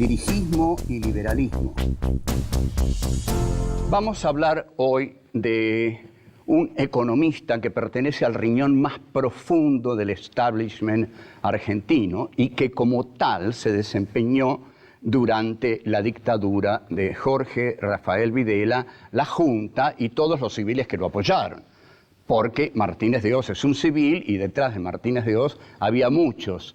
dirigismo y liberalismo. Vamos a hablar hoy de un economista que pertenece al riñón más profundo del establishment argentino y que como tal se desempeñó durante la dictadura de Jorge Rafael Videla, la Junta y todos los civiles que lo apoyaron. Porque Martínez de Oz es un civil y detrás de Martínez de Oz había muchos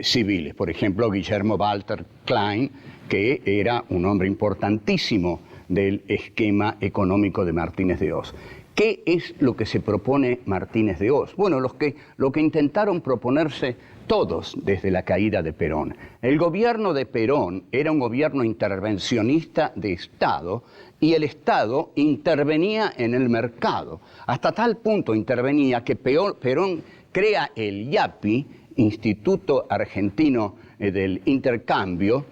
civiles. Por ejemplo, Guillermo Walter Klein, que era un hombre importantísimo del esquema económico de Martínez de Oz. ¿Qué es lo que se propone Martínez de Oz? Bueno, lo que intentaron proponerse todos desde la caída de Perón. El gobierno de Perón era un gobierno intervencionista de Estado y el Estado intervenía en el mercado. Hasta tal punto intervenía que Perón crea el IAPI, Instituto Argentino del Intercambio,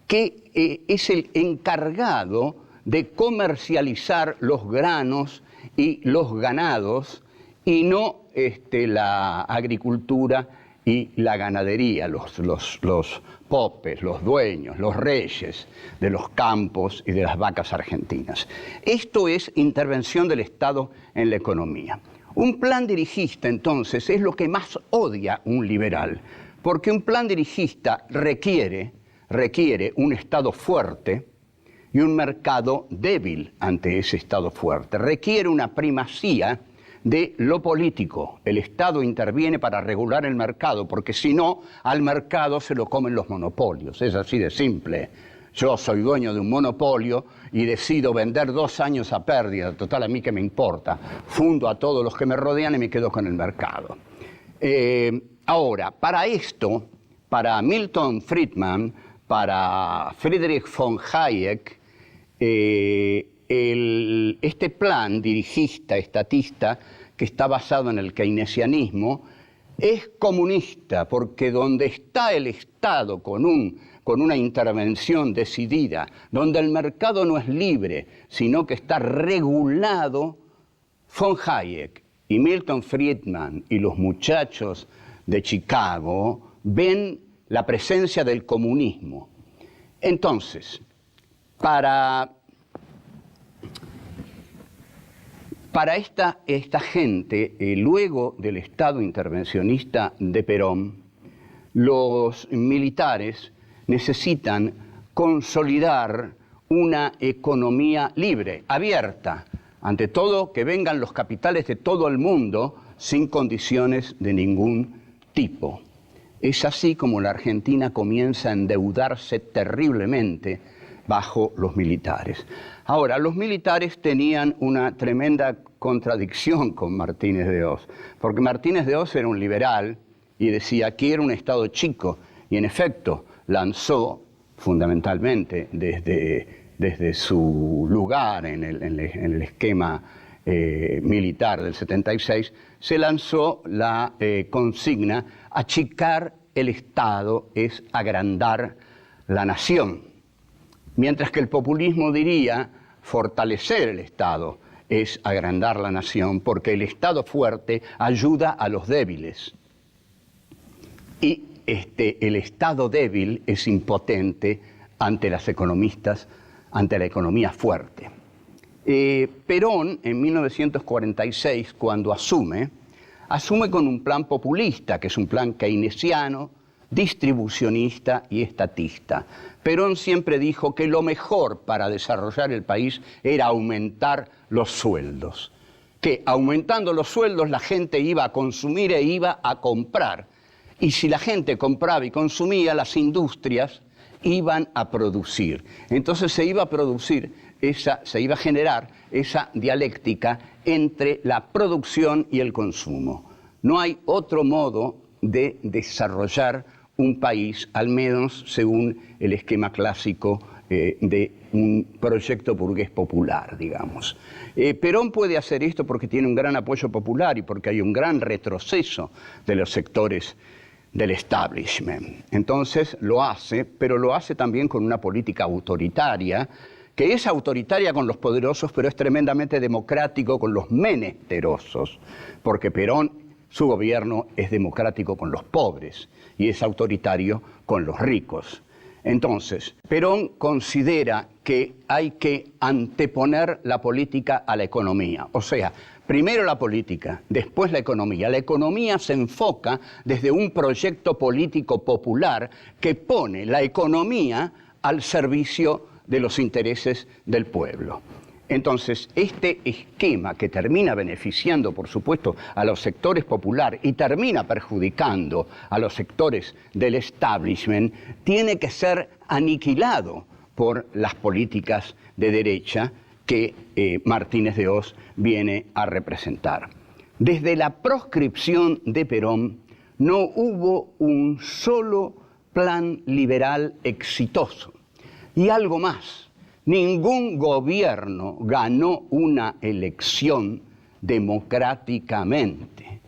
que es el encargado de comercializar los granos y los ganados y no la agricultura y la ganadería, los popes, los dueños, los reyes de los campos y de las vacas argentinas. Esto es intervención del Estado en la economía. Un plan dirigista, entonces, es lo que más odia un liberal, porque un plan dirigista requiere un Estado fuerte y un mercado débil ante ese Estado fuerte. Requiere una primacía de lo político. El Estado interviene para regular el mercado, porque si no, al mercado se lo comen los monopolios. Es así de simple. Yo soy dueño de un monopolio y decido vender 2 años a pérdida. Total, a mí qué me importa. Fundo a todos los que me rodean y me quedo con el mercado. Ahora, para esto, para Milton Friedman, para Friedrich von Hayek, este plan dirigista, estatista, que está basado en el keynesianismo, es comunista, porque donde está el Estado con una intervención decidida, donde el mercado no es libre, sino que está regulado, von Hayek y Milton Friedman y los muchachos de Chicago ven la presencia del comunismo. Entonces, para esta gente, luego del Estado intervencionista de Perón, los militares necesitan consolidar una economía libre, abierta, ante todo que vengan los capitales de todo el mundo sin condiciones de ningún tipo. Es así como la Argentina comienza a endeudarse terriblemente bajo los militares. Ahora, los militares tenían una tremenda contradicción con Martínez de Oz, porque Martínez de Oz era un liberal y decía, quiero un Estado chico, y en efecto lanzó fundamentalmente desde su lugar en el esquema militar del 76, se lanzó la consigna, achicar el Estado es agrandar la nación. Mientras que el populismo diría, fortalecer el Estado es agrandar la nación, porque el Estado fuerte ayuda a los débiles. Y el Estado débil es impotente ante las economistas, ante la economía fuerte. Perón, en 1946, cuando asume con un plan populista, que es un plan keynesiano, distribucionista y estatista. Perón siempre dijo que lo mejor para desarrollar el país era aumentar los sueldos, que aumentando los sueldos la gente iba a consumir e iba a comprar, y si la gente compraba y consumía, las industrias iban a producir. Entonces se iba a generar esa dialéctica entre la producción y el consumo. No hay otro modo de desarrollar un país, al menos según el esquema clásico de un proyecto burgués popular, digamos. Perón puede hacer esto porque tiene un gran apoyo popular y porque hay un gran retroceso de los sectores del establishment. Entonces lo hace, pero lo hace también con una política autoritaria, que es autoritaria con los poderosos, pero es tremendamente democrático con los menesterosos, porque Perón, su gobierno es democrático con los pobres y es autoritario con los ricos. Entonces, Perón considera que hay que anteponer la política a la economía. O sea, primero la política, después la economía. La economía se enfoca desde un proyecto político popular que pone la economía al servicio de los intereses del pueblo. Entonces, este esquema que termina beneficiando, por supuesto, a los sectores populares y termina perjudicando a los sectores del establishment, tiene que ser aniquilado por las políticas de derecha que Martínez de Hoz viene a representar. Desde la proscripción de Perón no hubo un solo plan liberal exitoso. Y algo más, ningún gobierno ganó una elección democráticamente.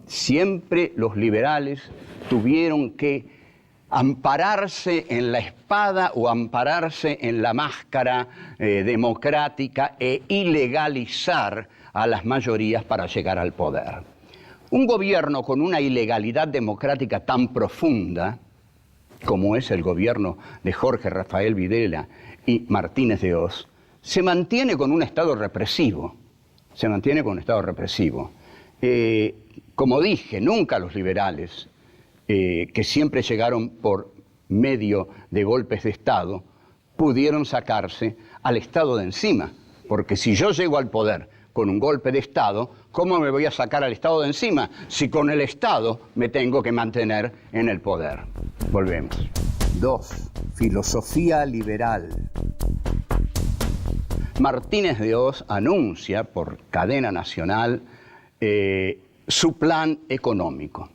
Siempre los liberales tuvieron que ampararse en la espada o ampararse en la máscara democrática e ilegalizar a las mayorías para llegar al poder. Un gobierno con una ilegalidad democrática tan profunda como es el gobierno de Jorge Rafael Videla y Martínez de Hoz, se mantiene con un Estado represivo. Se mantiene con un Estado represivo. Como dije, nunca los liberales, que siempre llegaron por medio de golpes de Estado, pudieron sacarse al Estado de encima. Porque si yo llego al poder con un golpe de Estado, ¿cómo me voy a sacar al Estado de encima si con el Estado me tengo que mantener en el poder? Volvemos. 2. Filosofía liberal. Martínez de Hoz anuncia por cadena nacional su plan económico.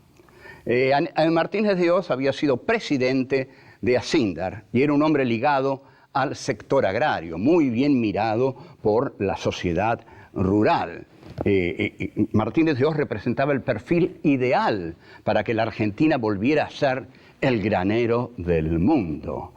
Martínez de Hoz había sido presidente de Acindar y era un hombre ligado al sector agrario, muy bien mirado por la sociedad rural. Martínez de Hoz representaba el perfil ideal para que la Argentina volviera a ser el granero del mundo.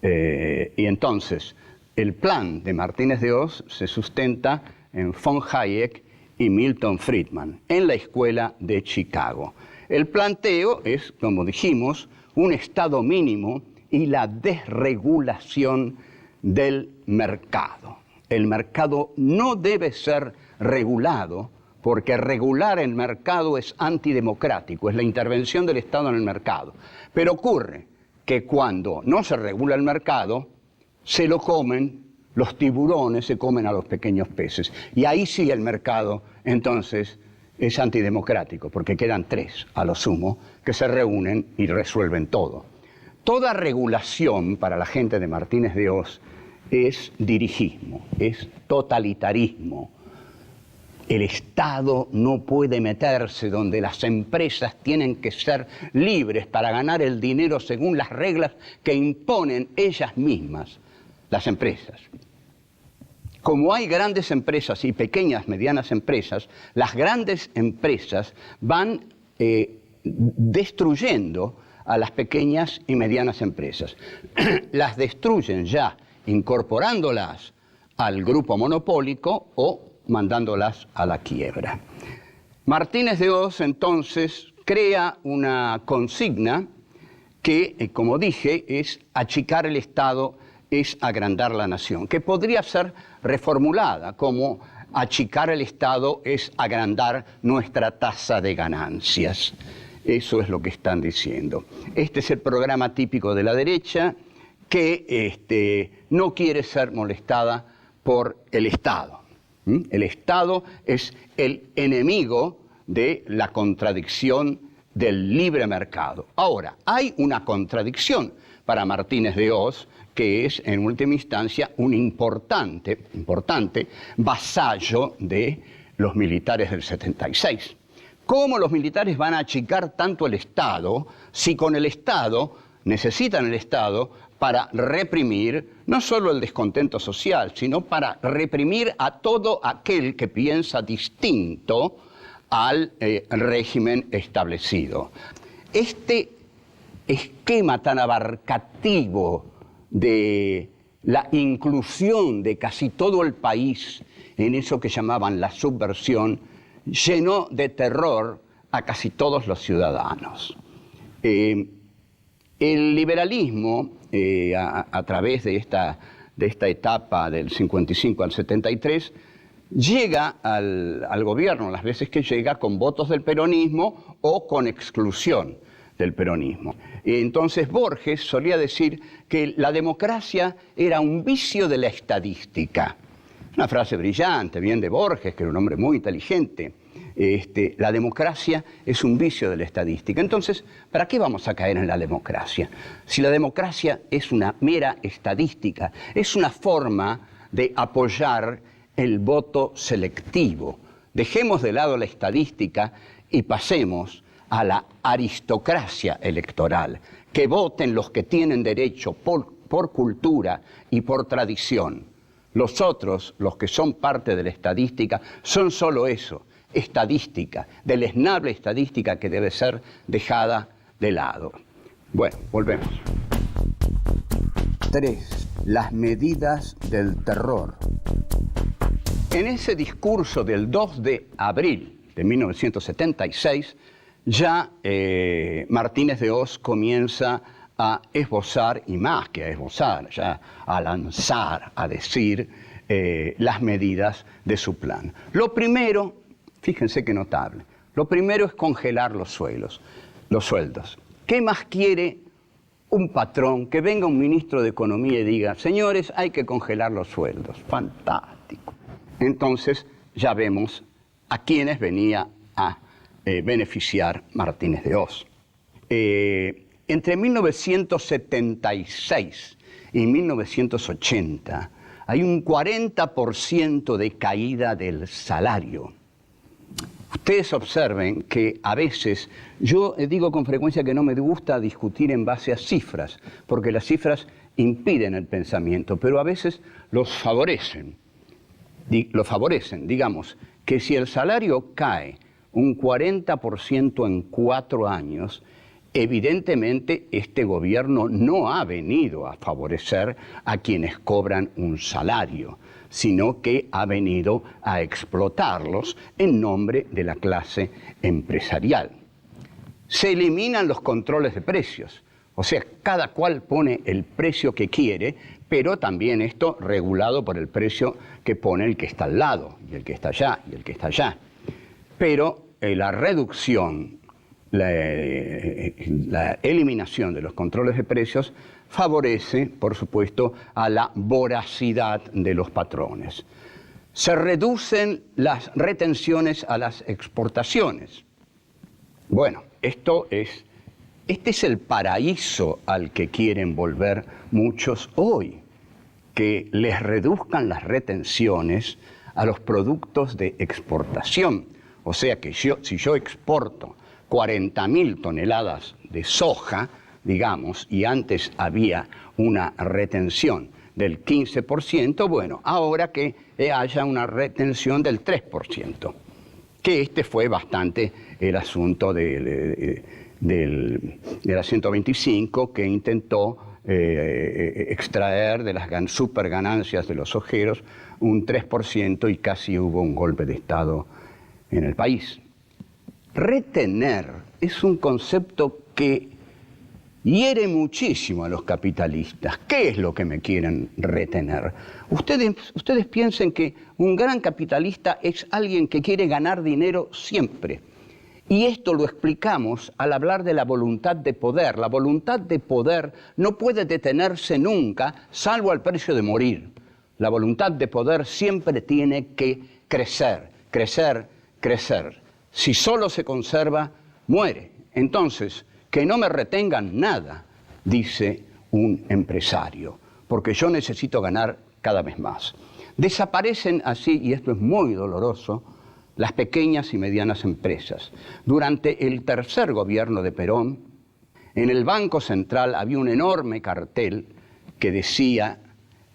Y entonces, el plan de Martínez de Hoz se sustenta en von Hayek y Milton Friedman, en la Escuela de Chicago. El planteo es, como dijimos, un Estado mínimo y la desregulación del mercado. El mercado no debe ser regulado porque regular el mercado es antidemocrático, es la intervención del Estado en el mercado. Pero ocurre que cuando no se regula el mercado, se lo comen, los tiburones se comen a los pequeños peces. Y ahí sí el mercado, entonces, es antidemocrático, porque quedan 3, a lo sumo, que se reúnen y resuelven todo. Toda regulación para la gente de Martínez de Hoz es dirigismo, es totalitarismo. El Estado no puede meterse donde las empresas tienen que ser libres para ganar el dinero según las reglas que imponen ellas mismas, las empresas. Como hay grandes empresas y pequeñas, medianas empresas, las grandes empresas van destruyendo a las pequeñas y medianas empresas. Las destruyen ya incorporándolas al grupo monopólico o mandándolas a la quiebra. Martínez de Hoz entonces crea una consigna que, como dije, es achicar el Estado, es agrandar la nación, que podría ser reformulada como achicar el Estado es agrandar nuestra tasa de ganancias. Eso es lo que están diciendo. Este es el programa típico de la derecha que no quiere ser molestada por el Estado. El Estado es el enemigo de la contradicción del libre mercado. Ahora, hay una contradicción para Martínez de Hoz, que es, en última instancia, un importante vasallo de los militares del 76. ¿Cómo los militares van a achicar tanto el Estado si con el Estado necesitan el Estado para reprimir no solo el descontento social, sino para reprimir a todo aquel que piensa distinto al régimen establecido? Este esquema tan abarcativo de la inclusión de casi todo el país en eso que llamaban la subversión, llenó de terror a casi todos los ciudadanos. El liberalismo, a través de esta etapa del 55 al 73, llega al gobierno las veces que llega con votos del peronismo o con exclusión del peronismo. Entonces Borges solía decir que la democracia era un vicio de la estadística. Una frase brillante, bien de Borges, que era un hombre muy inteligente. La democracia es un vicio de la estadística. Entonces, ¿para qué vamos a caer en la democracia? Si la democracia es una mera estadística, es una forma de apoyar el voto selectivo. Dejemos de lado la estadística y pasemos a la aristocracia electoral, que voten los que tienen derecho por cultura y por tradición. Los otros, los que son parte de la estadística, son solo eso, estadística, deleznable estadística que debe ser dejada de lado. Bueno, volvemos. 3. Las medidas del terror. En ese discurso del 2 de abril de 1976, ya Martínez de Hoz comienza a esbozar, y más que a esbozar, ya a lanzar, a decir las medidas de su plan. Lo primero, fíjense qué notable, lo primero es congelar los sueldos. ¿Qué más quiere un patrón que venga un ministro de Economía y diga, señores, hay que congelar los sueldos? Fantástico. Entonces ya vemos a quienes venía a beneficiar Martínez de Hoz. Entre 1976 y 1980 hay un 40% de caída del salario. Ustedes observen que a veces, yo digo con frecuencia que no me gusta discutir en base a cifras, porque las cifras impiden el pensamiento, pero a veces los favorecen. Digamos que si el salario cae un 40% en 4 años, evidentemente este gobierno no ha venido a favorecer a quienes cobran un salario, sino que ha venido a explotarlos en nombre de la clase empresarial. Se eliminan los controles de precios, o sea, cada cual pone el precio que quiere, pero también esto regulado por el precio que pone el que está al lado, y el que está allá, y el que está allá. Pero la reducción, la eliminación de los controles de precios favorece, por supuesto, a la voracidad de los patrones. Se reducen las retenciones a las exportaciones. Bueno, este es el paraíso al que quieren volver muchos hoy, que les reduzcan las retenciones a los productos de exportación. O sea que si yo exporto 40.000 toneladas de soja, digamos, y antes había una retención del 15%, bueno, ahora que haya una retención del 3%, que fue bastante el asunto de la 125, que intentó extraer de las super ganancias de los ojeros un 3% y casi hubo un golpe de Estado en el país. Retener es un concepto que hiere muchísimo a los capitalistas. ¿Qué es lo que me quieren retener? Ustedes piensen que un gran capitalista es alguien que quiere ganar dinero siempre. Y esto lo explicamos al hablar de la voluntad de poder. La voluntad de poder no puede detenerse nunca, salvo al precio de morir. La voluntad de poder siempre tiene que crecer, crecer, crecer. Si solo se conserva, muere. Entonces, que no me retengan nada, dice un empresario, porque yo necesito ganar cada vez más. Desaparecen así, y esto es muy doloroso, las pequeñas y medianas empresas. Durante el tercer gobierno de Perón, en el Banco Central había un enorme cartel que decía,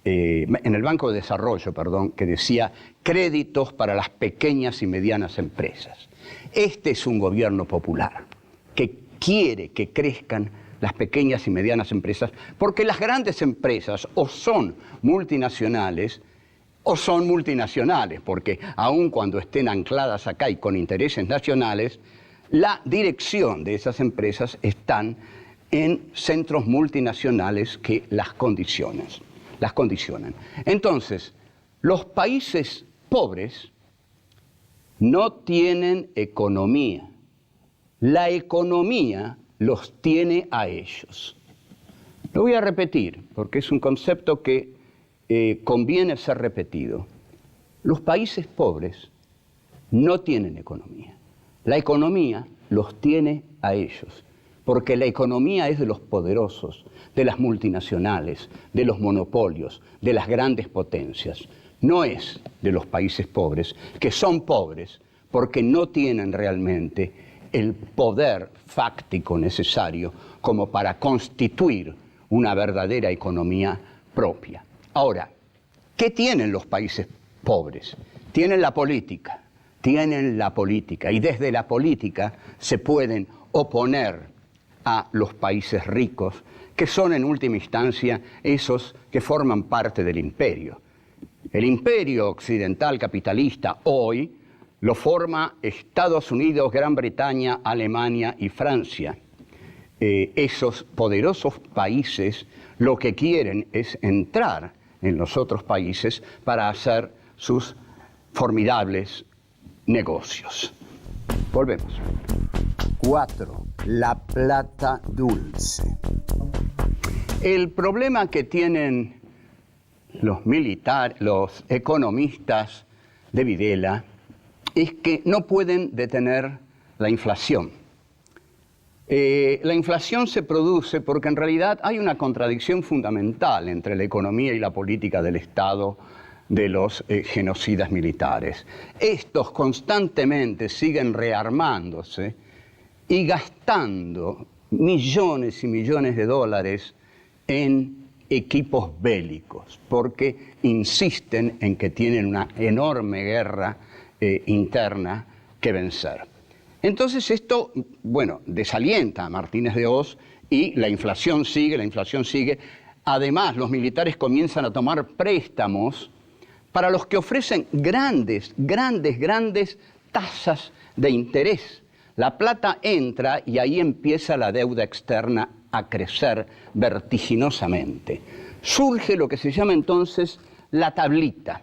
en el Banco de Desarrollo, perdón, que decía créditos para las pequeñas y medianas empresas. Este es un gobierno popular que quiere que crezcan las pequeñas y medianas empresas, porque las grandes empresas o son multinacionales, porque aun cuando estén ancladas acá y con intereses nacionales, la dirección de esas empresas están en centros multinacionales que las condicionan. Entonces, los países pobres no tienen economía. La economía los tiene a ellos. Lo voy a repetir, porque es un concepto que conviene ser repetido. Los países pobres no tienen economía. La economía los tiene a ellos, porque la economía es de los poderosos, de las multinacionales, de los monopolios, de las grandes potencias. No es de los países pobres, que son pobres porque no tienen realmente el poder fáctico necesario como para constituir una verdadera economía propia. Ahora, ¿qué tienen los países pobres? Tienen la política, y desde la política se pueden oponer a los países ricos, que son en última instancia esos que forman parte del imperio. El imperio occidental capitalista hoy lo forma Estados Unidos, Gran Bretaña, Alemania y Francia. Esos poderosos países lo que quieren es entrar en los otros países para hacer sus formidables negocios. Volvemos. 4. La plata dulce. El problema que tienen los economistas de Videla es que no pueden detener la inflación. La inflación se produce porque en realidad hay una contradicción fundamental entre la economía y la política del Estado de los genocidas militares. Estos constantemente siguen rearmándose y gastando millones y millones de dólares en equipos bélicos, porque insisten en que tienen una enorme guerra interna que vencer. Entonces esto, desalienta a Martínez de Hoz y la inflación sigue. Además, los militares comienzan a tomar préstamos para los que ofrecen grandes tasas de interés. La plata entra y ahí empieza la deuda externa a crecer vertiginosamente. Surge lo que se llama entonces la tablita.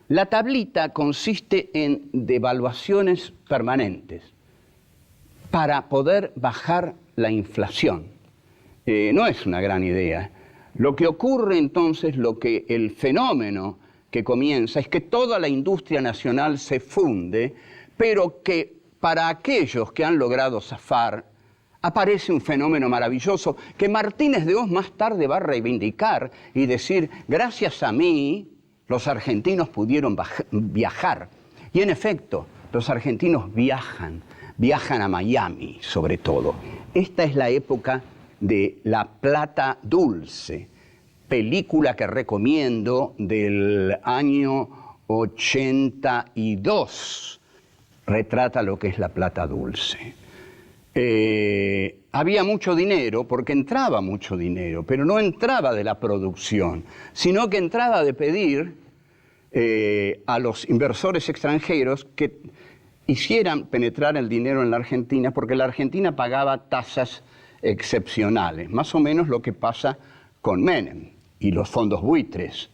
La tablita consiste en devaluaciones permanentes para poder bajar la inflación. No es una gran idea. Lo que ocurre entonces, el fenómeno que comienza es que toda la industria nacional se funde, pero que para aquellos que han logrado zafar, aparece un fenómeno maravilloso que Martínez de Hoz más tarde va a reivindicar y decir, gracias a mí, los argentinos pudieron viajar. Y en efecto, los argentinos viajan a Miami sobre todo. Esta es la época de La Plata Dulce, película que recomiendo del año 82. Retrata lo que es la plata dulce. Había mucho dinero, porque entraba mucho dinero, pero no entraba de la producción, sino que entraba de pedir a los inversores extranjeros que hicieran penetrar el dinero en la Argentina, porque la Argentina pagaba tasas excepcionales, más o menos lo que pasa con Menem y los fondos buitres,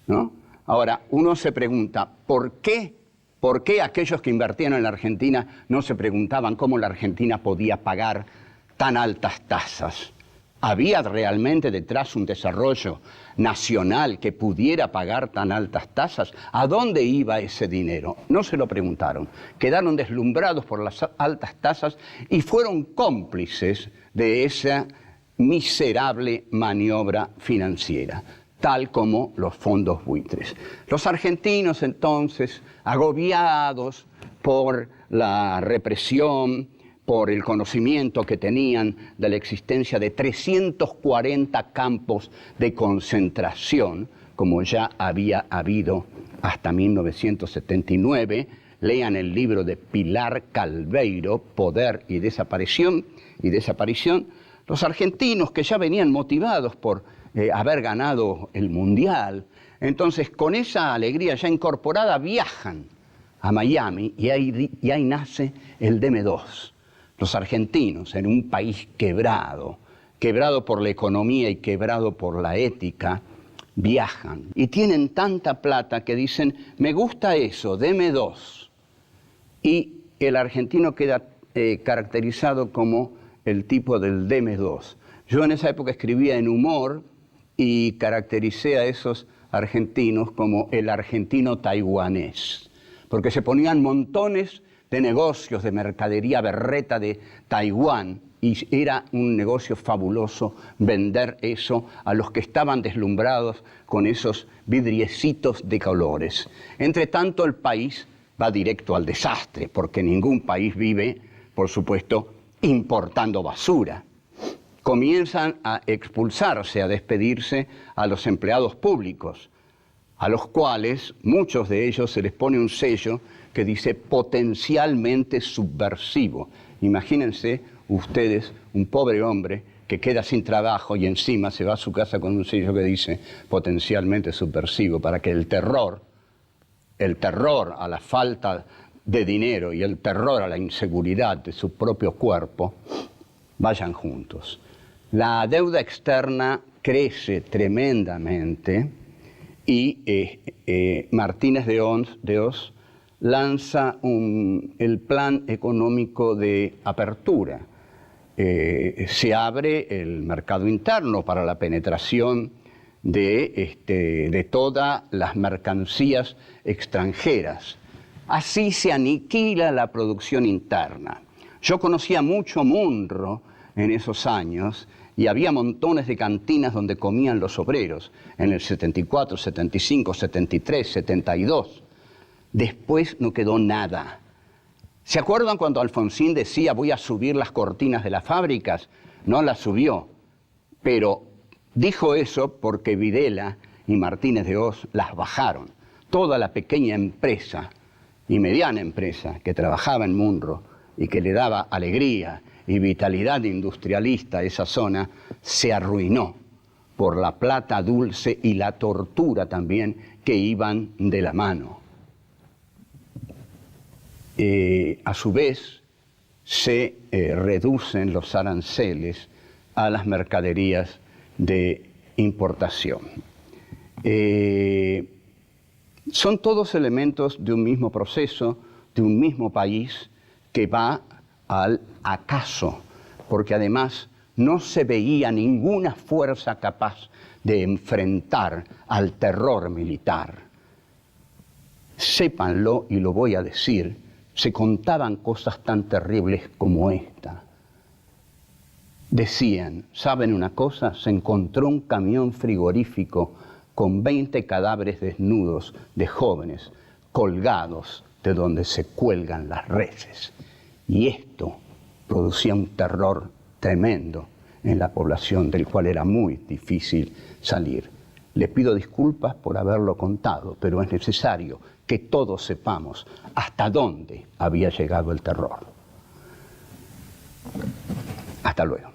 ¿no? Ahora, uno se pregunta, ¿por qué aquellos que invertían en la Argentina no se preguntaban cómo la Argentina podía pagar tan altas tasas? ¿Había realmente detrás un desarrollo nacional que pudiera pagar tan altas tasas? ¿A dónde iba ese dinero? No se lo preguntaron. Quedaron deslumbrados por las altas tasas y fueron cómplices de esa miserable maniobra financiera, tal como los fondos buitres. Los argentinos entonces, agobiados por la represión, por el conocimiento que tenían de la existencia de 340 campos de concentración, como ya había habido hasta 1979, lean el libro de Pilar Calveiro, Poder y Desaparición, los argentinos que ya venían motivados por haber ganado el Mundial, entonces con esa alegría ya incorporada viajan a Miami y ahí nace el DM2. Los argentinos, en un país quebrado, quebrado por la economía y quebrado por la ética, viajan y tienen tanta plata que dicen, me gusta eso, deme 2. Y el argentino queda caracterizado como el tipo del deme 2. Yo en esa época escribía en humor y caractericé a esos argentinos como el argentino taiwanés, porque se ponían montones de negocios de mercadería berreta de Taiwán y era un negocio fabuloso vender eso a los que estaban deslumbrados con esos vidriecitos de colores. Entre tanto, el país va directo al desastre, porque ningún país vive, por supuesto, importando basura. Comienzan a expulsarse, a despedirse a los empleados públicos, a los cuales muchos de ellos se les pone un sello que dice potencialmente subversivo. Imagínense ustedes un pobre hombre que queda sin trabajo y encima se va a su casa con un sello que dice potencialmente subversivo, para que el terror a la falta de dinero y el terror a la inseguridad de su propio cuerpo vayan juntos. La deuda externa crece tremendamente y Martínez de Hoz lanza el plan económico de apertura. Se abre el mercado interno para la penetración de todas las mercancías extranjeras. Así se aniquila la producción interna. Yo conocía mucho Munro en esos años y había montones de cantinas donde comían los obreros, en el 74, 75, 73, 72. Después no quedó nada. ¿Se acuerdan cuando Alfonsín decía voy a subir las cortinas de las fábricas? No las subió, pero dijo eso porque Videla y Martínez de Hoz las bajaron. Toda la pequeña empresa y mediana empresa que trabajaba en Munro y que le daba alegría y vitalidad industrialista a esa zona, se arruinó por la plata dulce y la tortura también que iban de la mano. A su vez, se reducen los aranceles a las mercaderías de importación. Son todos elementos de un mismo proceso, de un mismo país que va al acaso, porque además no se veía ninguna fuerza capaz de enfrentar al terror militar. Sépanlo, y lo voy a decir, se contaban cosas tan terribles como esta. Decían, ¿saben una cosa? Se encontró un camión frigorífico con 20 cadáveres desnudos de jóvenes colgados de donde se cuelgan las reses. Y esto producía un terror tremendo en la población, del cual era muy difícil salir. Le pido disculpas por haberlo contado, pero es necesario que todos sepamos hasta dónde había llegado el terror. Hasta luego.